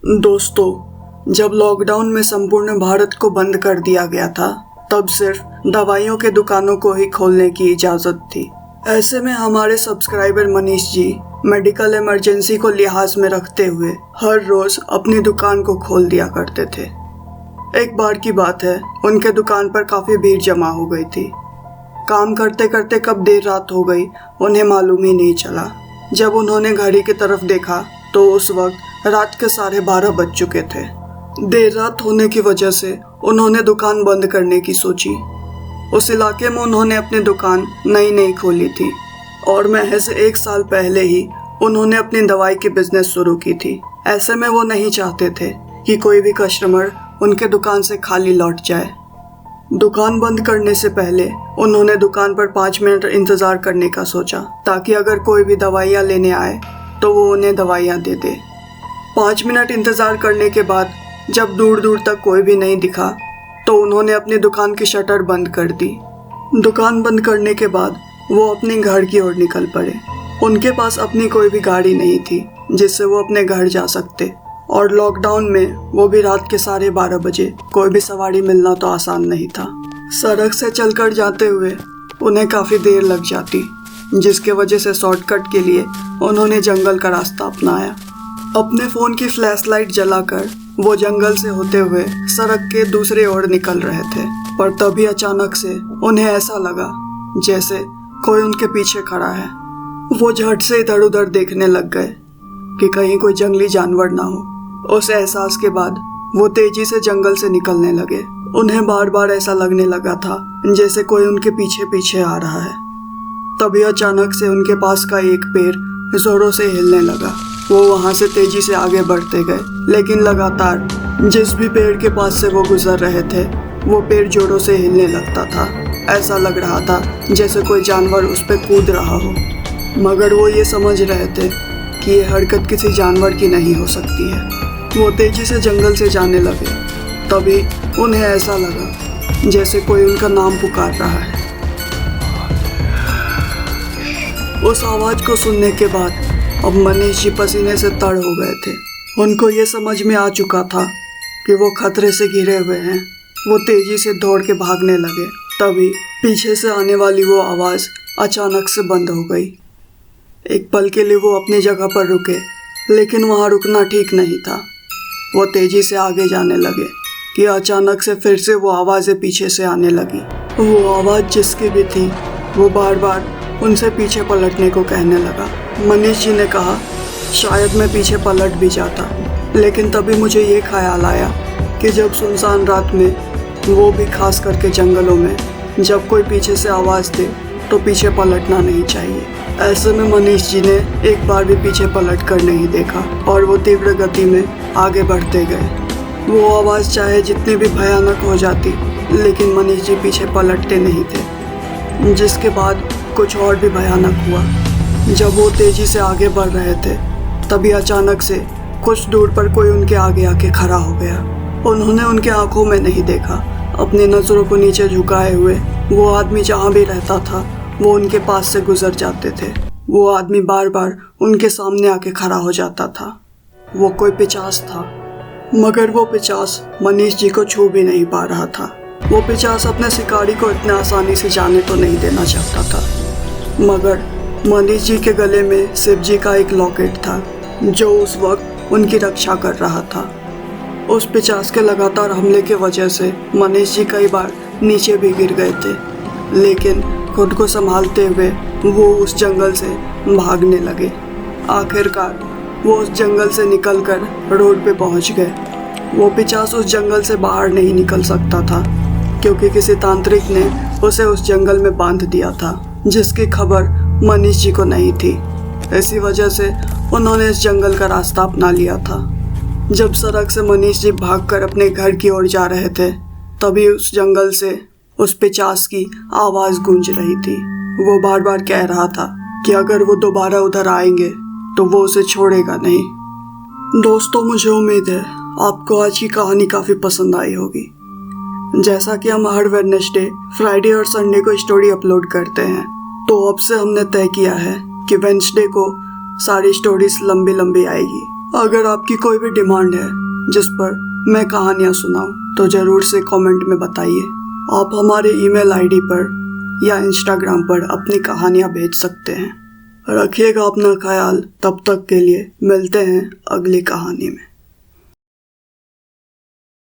दोस्तों, जब लॉकडाउन में संपूर्ण भारत को बंद कर दिया गया था, तब सिर्फ दवाइयों के दुकानों को ही खोलने की इजाज़त थी। ऐसे में हमारे subscriber Manish ji medical emergency को लिहाज में रखते हुए हर रोज़ अपनी दुकान को खोल दिया करते थे। एक बार की बात है, उनके दुकान पर काफ़ी भीड़ जमा हो गई थी। काम करते करते कब देर रात हो गई उन्हें मालूम ही नहीं चला। जब उन्होंने घड़ी की तरफ देखा तो उस वक्त रात के 12:30 बज चुके थे। देर रात होने की वजह से उन्होंने दुकान बंद करने की सोची। उस इलाके में उन्होंने अपनी दुकान नई खोली थी और महज 1 साल पहले ही उन्होंने अपनी दवाई की बिजनेस शुरू की थी। ऐसे में वो नहीं चाहते थे कि कोई भी कस्टमर उनके दुकान से खाली लौट जाए। दुकान बंद करने से पहले उन्होंने दुकान पर 5 मिनट इंतज़ार करने का सोचा, ताकि अगर कोई भी दवाइयाँ लेने आए तो वो उन्हें दवाइयाँ दे दे। 5 मिनट इंतज़ार करने के बाद जब दूर दूर तक कोई भी नहीं दिखा तो उन्होंने अपनी दुकान की शटर बंद कर दी। दुकान बंद करने के बाद वो अपने घर की ओर निकल पड़े। उनके पास अपनी कोई भी गाड़ी नहीं थी जिससे वो अपने घर जा सकते, और लॉकडाउन में वो भी रात के 12:30 बजे कोई भी सवारी मिलना तो आसान नहीं था। सड़क से चलकर जाते हुए उन्हें काफ़ी देर लग जाती, जिसके वजह से शॉर्टकट के लिए उन्होंने जंगल का रास्ता अपनाया। अपने फ़ोन की फ्लैशलाइट जलाकर वो जंगल से होते हुए सड़क के दूसरी ओर निकल रहे थे, पर तभी अचानक से उन्हें ऐसा लगा जैसे कोई उनके पीछे खड़ा है। वो झट से इधर उधर देखने लग गए कि कहीं कोई जंगली जानवर ना हो। उस एहसास के बाद वो तेजी से जंगल से निकलने लगे। उन्हें बार बार ऐसा लगने लगा था जैसे कोई उनके पीछे पीछे आ रहा है। तभी अचानक से उनके पास का एक पेड़ जोरों से हिलने लगा। वो वहां से तेजी से आगे बढ़ते गए, लेकिन लगातार जिस भी पेड़ के पास से वो गुजर रहे थे वो पेड़ जोरों से हिलने लगता था। ऐसा लग रहा था जैसे कोई जानवर उस पर कूद रहा हो, मगर वो ये समझ रहे थे कि ये हरकत किसी जानवर की नहीं हो सकती है। वो तेजी से जंगल से जाने लगे। तभी उन्हें ऐसा लगा जैसे कोई उनका नाम पुकार रहा है। उस आवाज़ को सुनने के बाद अब मनीष जी पसीने से तर हो गए थे। उनको ये समझ में आ चुका था कि वो खतरे से घिरे हुए हैं। वो तेजी से दौड़ के भागने लगे। तभी पीछे से आने वाली वो आवाज़ अचानक से बंद हो गई। एक पल के लिए वो अपनी जगह पर रुके, लेकिन वहाँ रुकना ठीक नहीं था। वो तेजी से आगे जाने लगे कि अचानक से फिर से वो आवाज़ें पीछे से आने लगी। वो आवाज़ जिसकी भी थी वो बार बार उनसे पीछे पलटने को कहने लगा। मनीष जी ने कहा, शायद मैं पीछे पलट भी जाता, लेकिन तभी मुझे ये ख्याल आया कि जब सुनसान रात में, वो भी खास करके जंगलों में, जब कोई पीछे से आवाज़ दे तो पीछे पलटना नहीं चाहिए। ऐसे में मनीष जी ने एक बार भी पीछे पलट कर नहीं देखा और वो तीव्र गति में आगे बढ़ते गए। वो आवाज़ चाहे जितनी भी भयानक हो जाती, लेकिन मनीष जी पीछे पलटते नहीं थे। जिसके बाद कुछ और भी भयानक हुआ। जब वो तेजी से आगे बढ़ रहे थे, तभी अचानक से कुछ दूर पर कोई उनके आगे आके खड़ा हो गया। उन्होंने उनके आंखों में नहीं देखा। अपनी नज़रों को नीचे झुकाए हुए वो आदमी जहाँ भी रहता था वो उनके पास से गुजर जाते थे। वो आदमी बार बार उनके सामने आके खड़ा हो जाता था। वो कोई पिशाच था, मगर वो पिशाच मनीष जी को छू भी नहीं पा रहा था। वो पिशाच अपने शिकारी को इतने आसानी से जाने तो नहीं देना चाहता था, मगर मनीष जी के गले में शिव जी का एक लॉकेट था जो उस वक्त उनकी रक्षा कर रहा था। उस पिशाच के लगातार हमले की वजह से मनीष जी कई बार नीचे भी गिर गए थे, लेकिन खुद को संभालते हुए वो उस जंगल से भागने लगे। आखिरकार वो उस जंगल से निकलकर रोड पे पहुंच गए। वो पिशाच उस जंगल से बाहर नहीं निकल सकता था, क्योंकि किसी तांत्रिक ने उसे उस जंगल में बांध दिया था, जिसकी खबर मनीष जी को नहीं थी। इसी वजह से उन्होंने इस जंगल का रास्ता अपना लिया था। जब सड़क से मनीष जी भागकर अपने घर की ओर जा रहे थे, तभी उस जंगल से उस पिशाच की आवाज़ गूंज रही थी। वो बार बार कह रहा था कि अगर वो दोबारा उधर आएंगे तो वो उसे छोड़ेगा नहीं। दोस्तों, मुझे उम्मीद है आपको आज की कहानी काफ़ी पसंद आई होगी। जैसा कि हम हर वेडनेसडे, फ्राइडे और संडे को स्टोरी अपलोड करते हैं, तो अब से हमने तय किया है कि वेडनेसडे को सारी स्टोरीज लंबी लंबी आएगी। अगर आपकी कोई भी डिमांड है जिस पर मैं कहानियाँ सुनाऊं तो ज़रूर से कमेंट में बताइए। आप हमारे ईमेल आईडी पर या इंस्टाग्राम पर अपनी कहानियाँ भेज सकते हैं। रखिएगा अपना ख्याल। तब तक के लिए मिलते हैं अगली कहानी में।